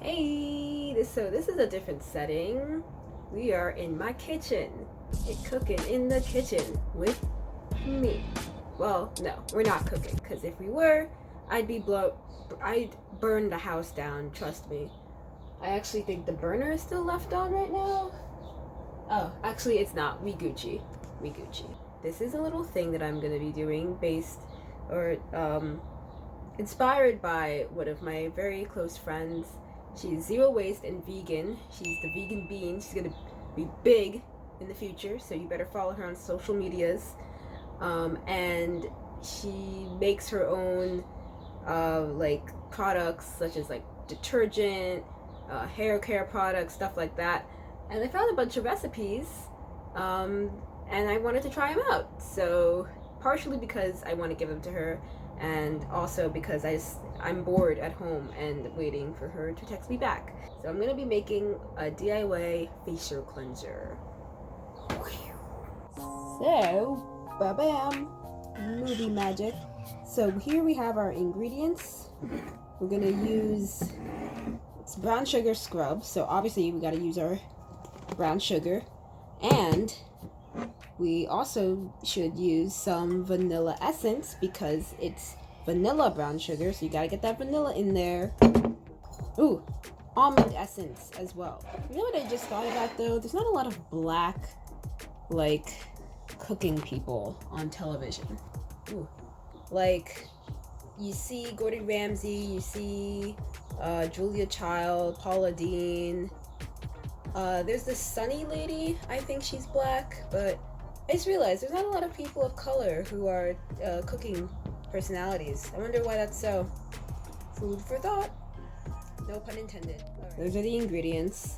Hey, so this is a different setting. We are in my kitchen. Cooking in the kitchen with me. Well, no, we're not cooking, because if we were, I'd burn the house down, trust me. I actually think the burner is still left on right now. Oh, actually it's not. We Gucci. This is a little thing that I'm gonna be doing inspired by one of my very close friends. She's zero waste and vegan. She's the vegan bean. She's gonna be big in the future, so you better follow her on social medias. And she makes her own products such as detergent, hair care products, stuff like that. And I found a bunch of recipes, and I wanted to try them out. So partially because I want to give them to her, and also because I'm bored at home and waiting for her to text me back. So I'm gonna be making a DIY facial cleanser. So, ba-bam, movie magic. So here we have our ingredients. We're gonna use brown sugar scrub. So obviously we gotta use our brown sugar, and we also should use some vanilla essence because it's vanilla brown sugar, so you gotta get that vanilla in there. Ooh, almond essence as well. You know what I just thought about though? There's not a lot of black, cooking people on television. Ooh. You see Gordon Ramsay, you see Julia Child, Paula Deen. There's this Sunny lady, I think she's black, but I just realized there's not a lot of people of color who are cooking personalities. I wonder why that's so. Food for thought. No pun intended. Right. Those are the ingredients,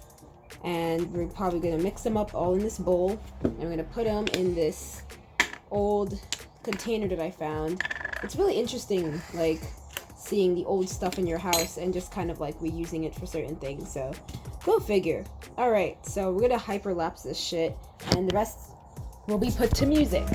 and we're probably going to mix them up all in this bowl, and we're going to put them in this old container that I found. It's really interesting, seeing the old stuff in your house and just kind of reusing it for certain things, so go figure. Alright, so we're gonna hyperlapse this shit, and the rest will be put to music.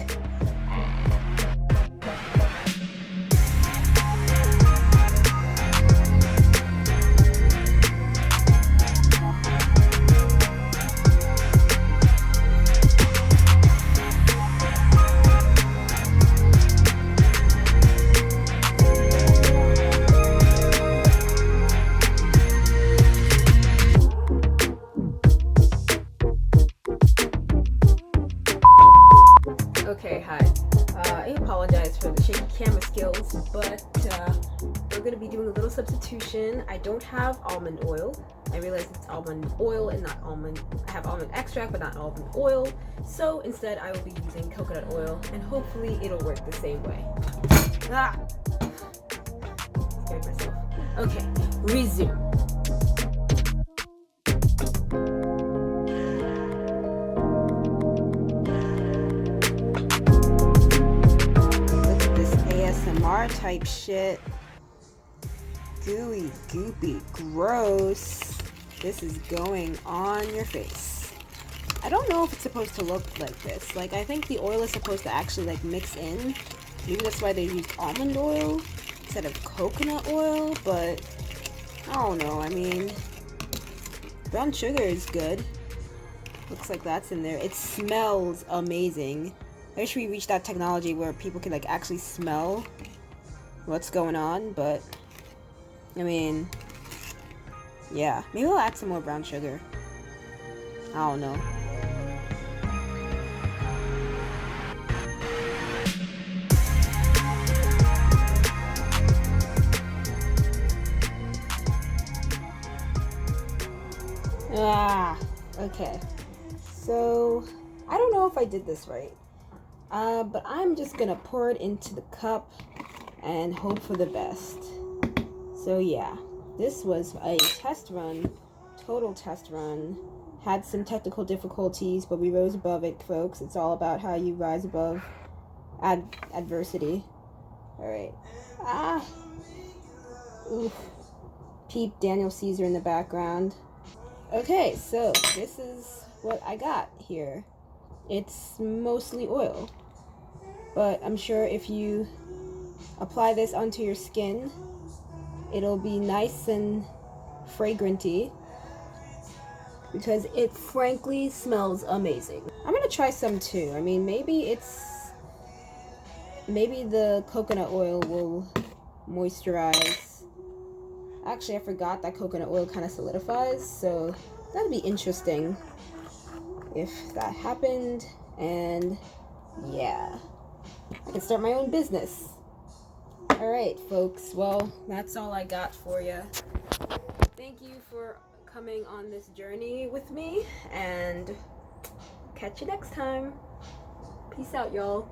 Okay, hi. I apologize for the shaky camera skills, but we're going to be doing a little substitution. I don't have almond oil. I realize it's almond oil and not almond. I have almond extract, but not almond oil. So instead, I will be using coconut oil, and hopefully it'll work the same way. Ah! Scared myself. Okay, resume. Type shit. Gooey, goopy, gross. This is going on your face. I don't know if it's supposed to look like this. I think the oil is supposed to actually mix in. Maybe that's why they used almond oil instead of coconut oil, but I don't know. I mean, brown sugar is good. Looks like that's in there. It smells amazing. I wish we reached that technology where people could actually smell what's going on, but I mean, yeah, maybe I'll add some more brown sugar. I don't know. Okay, so I don't know if I did this right, but I'm just gonna pour it into the cup and hope for the best. So yeah, this was a test run, total test run. Had some technical difficulties, but we rose above it, folks. It's all about how you rise above adversity. Alright. Oof. Peep Daniel Caesar in the background. Okay, so this is what I got here. It's mostly oil, but I'm sure if you apply this onto your skin, it'll be nice and fragranty because it frankly smells amazing. I'm gonna try some too. I mean, maybe the coconut oil will moisturize. Actually, I forgot that coconut oil kind of solidifies, so that'd be interesting if that happened. And yeah, I can start my own business. All right, folks. Well, that's all I got for you. Thank you for coming on this journey with me, and catch you next time. Peace out, y'all.